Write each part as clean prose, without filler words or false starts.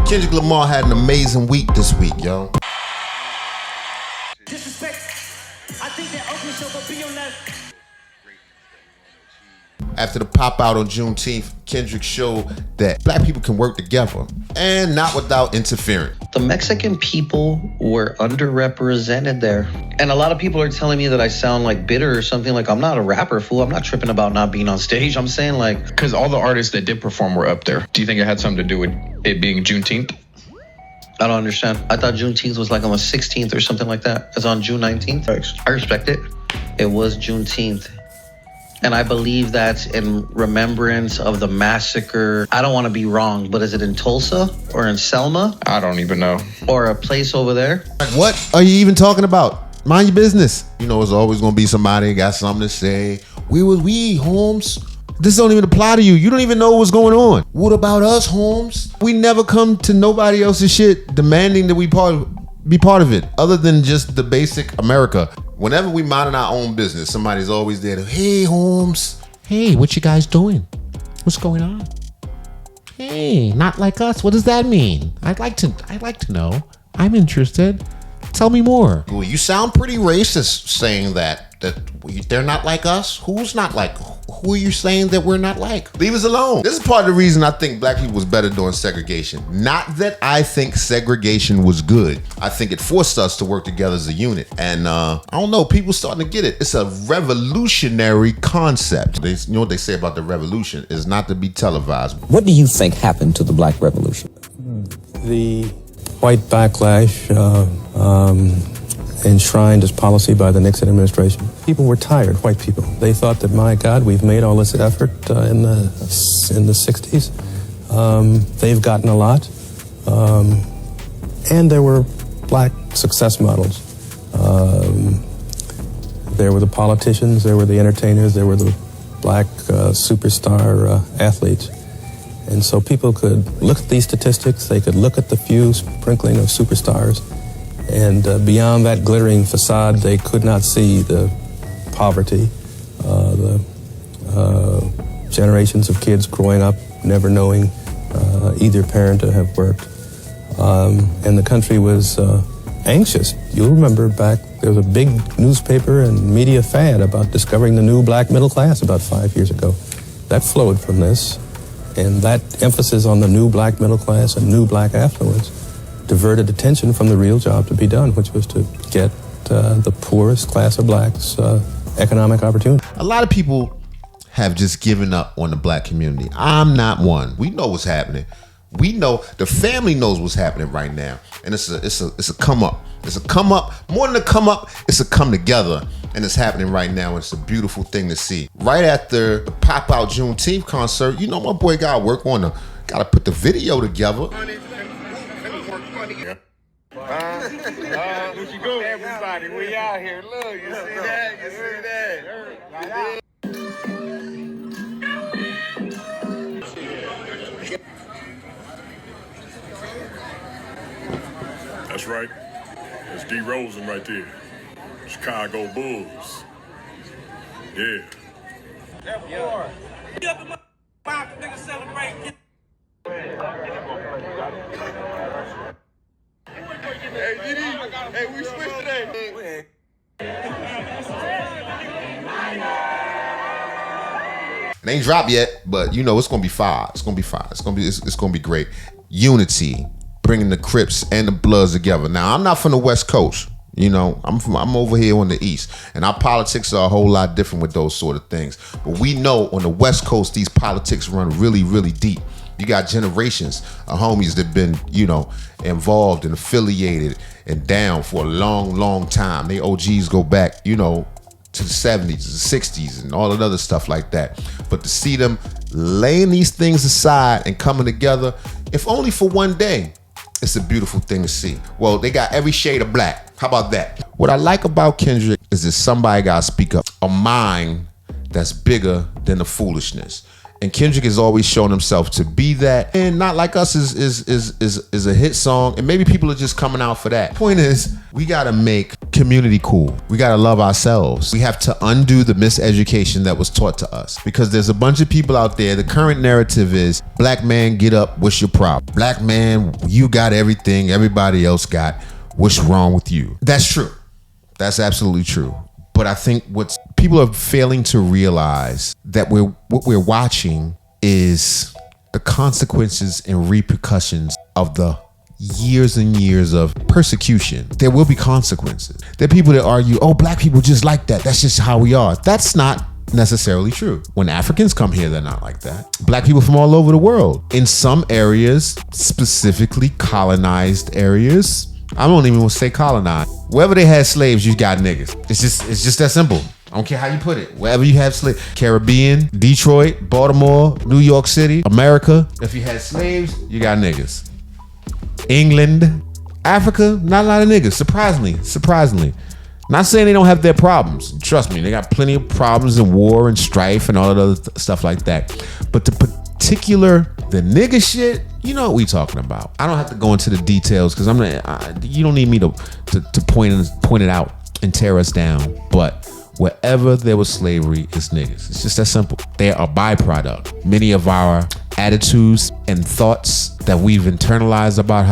Kendrick Lamar had an amazing week this week, yo. Disrespect. I think that Oakland show will be on that. After the pop out on Juneteenth, Kendrick showed that black people can work together and not without interfering. The Mexican people were underrepresented there. And a lot of people are telling me that I sound like bitter or something. Like, I'm not a rapper, fool. I'm not tripping about not being on stage. I'm saying, like... Because all the artists that did perform were up there. Do you think it had something to do with it being Juneteenth? I don't understand. I thought Juneteenth was like on the 16th or something like that. It's on June 19th. I respect it. It was Juneteenth. And I believe that's in remembrance of the massacre. I don't want to be wrong, but is it in Tulsa or in Selma? I don't even know. Or a place over there? Like, what are you even talking about? Mind your business. You know, it's always going to be somebody got something to say. Where was we, Holmes? This don't even apply to you. You don't even know what's going on. What about us, Holmes? We never come to nobody else's shit demanding that we be part of it, other than just the basic America. Whenever we minding our own business, somebody's always there to, hey, Holmes. Hey, what you guys doing? What's going on? Hey, not like us. What does that mean? I'd like to know. I'm interested. Tell me more. Well, you sound pretty racist saying that they're not like us. Who's not like? Who are you saying that we're not like? Leave us alone. This is part of the reason I think black people was better during segregation. Not that I think segregation was good. I think it forced us to work together as a unit. And I don't know, people starting to get it. It's a revolutionary concept. You know what they say about the revolution is not to be televised. What do you think happened to the Black Revolution? The white backlash enshrined as policy by the Nixon administration. People were tired, white people. They thought that, my God, we've made all this effort in the 60s. They've gotten a lot. And there were black success models. There were the politicians, there were the entertainers, there were the black superstar athletes. And so people could look at these statistics, they could look at the few sprinkling of superstars, and beyond that glittering facade, they could not see the poverty, the generations of kids growing up never knowing either parent to have worked. And the country was anxious. You'll remember back, there was a big newspaper and media fad about discovering the new black middle class about 5 years ago. That flowed from this, and that emphasis on the new black middle class and new black affluence diverted attention from the real job to be done, which was to get the poorest class of blacks economic opportunity. A lot of people have just given up on the black community. I'm not one. We know what's happening. We know, the family knows what's happening right now. And it's a come up. It's a come up. More than a come up, it's a come together. And it's happening right now. And it's a beautiful thing to see. Right after the pop out Juneteenth concert, you know my boy gotta work on gotta put the video together. Everybody, we out here. Look, you see that? You see that? That's right. That's D. Rosen right there. Chicago Bulls. Yeah. Hey, Didi. Hey, we switched today. It ain't dropped yet, but you know it's gonna be fire. It's gonna be fire. It's gonna be great. Unity, bringing the Crips and the Bloods together. Now I'm not from the West Coast. You know, I'm over here on the East, and our politics are a whole lot different with those sort of things. But we know on the West Coast, these politics run really, really deep. You got generations of homies that been, you know, involved and affiliated and down for a long, long time. They OGs go back, you know, to the 70s, the 60s, and all that other stuff like that. But to see them laying these things aside and coming together, if only for one day, it's a beautiful thing to see. Well, they got every shade of black. How about that? What I like about Kendrick is that somebody gotta speak up. A mind that's bigger than the foolishness. And Kendrick has always shown himself to be that. And Not Like Us is a hit song. And maybe people are just coming out for that. Point is, we gotta make community cool. We gotta love ourselves. We have to undo the miseducation that was taught to us. Because there's a bunch of people out there, the current narrative is, black man, get up, what's your problem? Black man, you got everything everybody else got. What's wrong with you? That's true. That's absolutely true. But I think what people are failing to realize that what we're watching is the consequences and repercussions of the years and years of persecution. There will be consequences. There are people that argue, oh, black people just like that. That's just how we are. That's not necessarily true. When Africans come here, they're not like that. Black people from all over the world. In some areas, specifically colonized areas, I don't even want to say colonized. Wherever they had slaves, you got niggas. It's just that simple. I don't care how you put it. Wherever you have slaves, Caribbean, Detroit, Baltimore, New York City, America. If you had slaves, you got niggas. England, Africa, not a lot of niggas. Surprisingly. Not saying they don't have their problems. Trust me, they got plenty of problems and war and strife and all that other stuff like that. But the nigga shit, you know what we talking about. I don't have to go into the details because you don't need me to point it out and tear us down. But wherever there was slavery, it's niggas. It's just that simple. They are a byproduct. Many of our attitudes and thoughts that we've internalized about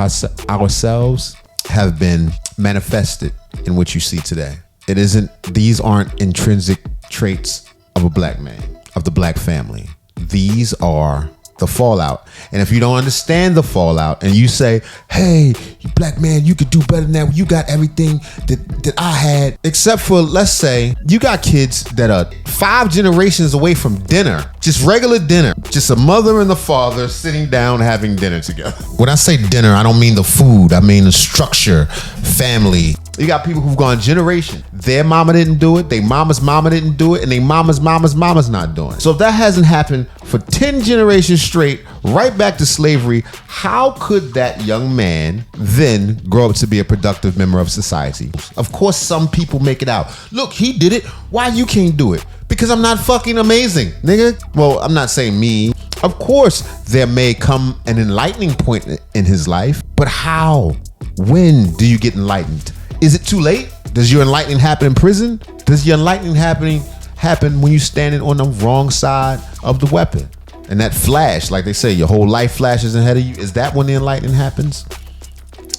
ourselves have been manifested in what you see today. These aren't intrinsic traits of a black man, of the black family. These are the fallout. And if you don't understand the fallout and you say, hey, you black man, you could do better than that. You got everything that I had, except for, let's say, you got kids that are 5 generations away from dinner, just regular dinner, just a mother and the father sitting down having dinner together. When I say dinner, I don't mean the food. I mean the structure, family. You got people who've gone generation. Their mama didn't do it. Their mama's mama didn't do it. And their mama's not doing it. So if that hasn't happened for 10 generations straight, right back to slavery, how could that young man then grow up to be a productive member of society? Of course, some people make it out. Look, he did it. Why you can't do it? Because I'm not fucking amazing, nigga. Well, I'm not saying me. Of course, there may come an enlightening point in his life. But how? When do you get enlightened? Is it too late? Does your enlightening happen in prison? Does your enlightening happen when you're standing on the wrong side of the weapon? And that flash, like they say, your whole life flashes ahead of you. Is that when the enlightening happens?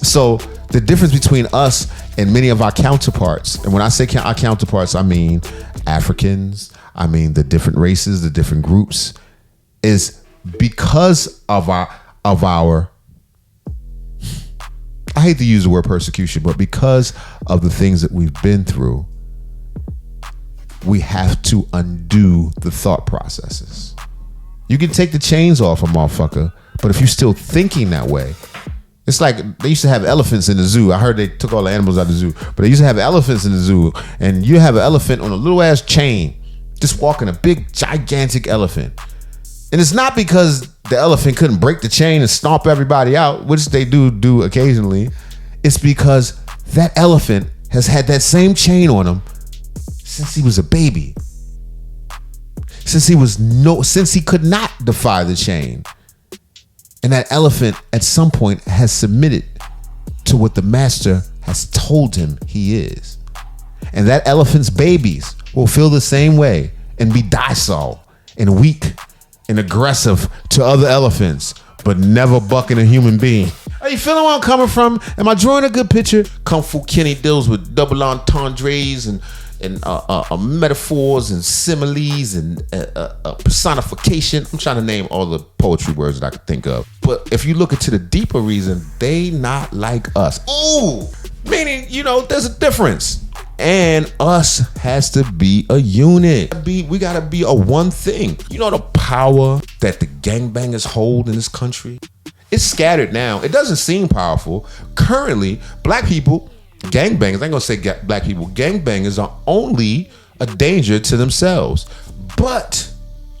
So the difference between us and many of our counterparts, and when I say our counterparts, I mean Africans, I mean the different races, the different groups, is because of our I hate to use the word persecution, but because of the things that we've been through, we have to undo the thought processes. You can take the chains off a motherfucker, but if you're still thinking that way, it's like they used to have elephants in the zoo. I heard they took all the animals out of the zoo, but they used to have elephants in the zoo, and you have an elephant on a little ass chain, just walking, a big, gigantic elephant. And it's not because the elephant couldn't break the chain and stomp everybody out, which they do occasionally. It's because that elephant has had that same chain on him since he was a baby. Since he could not defy the chain. And that elephant at some point has submitted to what the master has told him he is. And that elephant's babies will feel the same way and be docile and weak and aggressive to other elephants, but never bucking a human being. Are you feeling where I'm coming from? Am I drawing a good picture? Kung Fu Kenny deals with double entendres and metaphors and similes and personification. I'm trying to name all the poetry words that I could think of. But if you look into the deeper reason, they not like us. Ooh, meaning, there's a difference. And us has to be a unit. We gotta be a one thing. You know the power that the gangbangers hold in this country? It's scattered now. It doesn't seem powerful. Currently, black people, gangbangers, I ain't gonna say black people, gangbangers are only a danger to themselves. But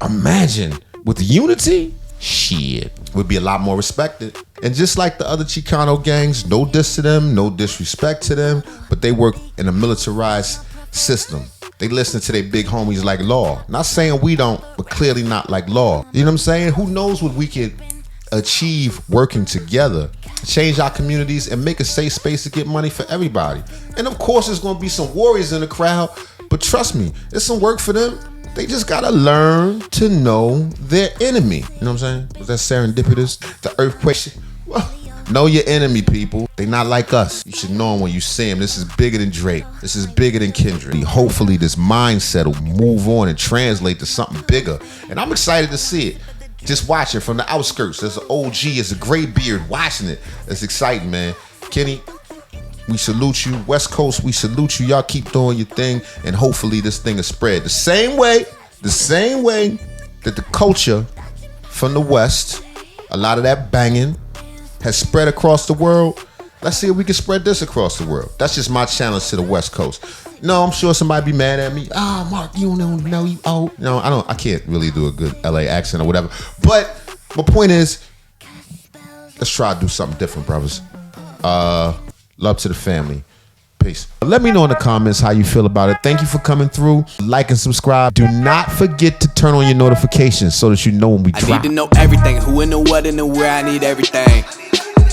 imagine with unity, shit, would be a lot more respected. And just like the other Chicano gangs, no diss to them, no disrespect to them, but they work in a militarized system. They listen to their big homies like Law. Not saying we don't, but clearly not like Law. You know what I'm saying? Who knows what we could achieve working together, change our communities, and make a safe space to get money for everybody. And of course, there's going to be some warriors in the crowd, but trust me, there's some work for them. They just got to learn to know their enemy. You know what I'm saying? Was that serendipitous? The earthquake? Well, know your enemy, people. They not like us. You should know them when you see them. This is bigger than Drake. This is bigger than Kendrick. Hopefully this mindset will move on and translate to something bigger. And I'm excited to see it. Just watch it from the outskirts. There's an OG, it's a gray beard watching it. It's exciting, man. Kenny, we salute you. West Coast, we salute you. Y'all keep doing your thing, and hopefully this thing is spread. The same way that the culture from the West, a lot of that banging, has spread across the world. Let's see if we can spread this across the world. That's just my challenge to the West Coast. No, I'm sure somebody be mad at me. Mark, you don't know you old. No, I can't really do a good LA accent or whatever. But my point is, let's try to do something different, brothers. Love to the family. Peace. Let me know in the comments how you feel about it. Thank you for coming through. Like and subscribe. Do not forget to turn on your notifications so that you know when we drop. I need to know everything. Who and the what and the where. I need everything.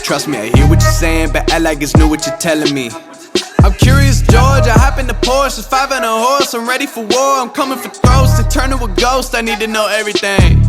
Trust me, I hear what you're saying, but act like it's new what you're telling me. I'm curious, George. I hop in the Porsche, it's 5 and a horse. I'm ready for war. I'm coming for throats to turn to a ghost. I need to know everything.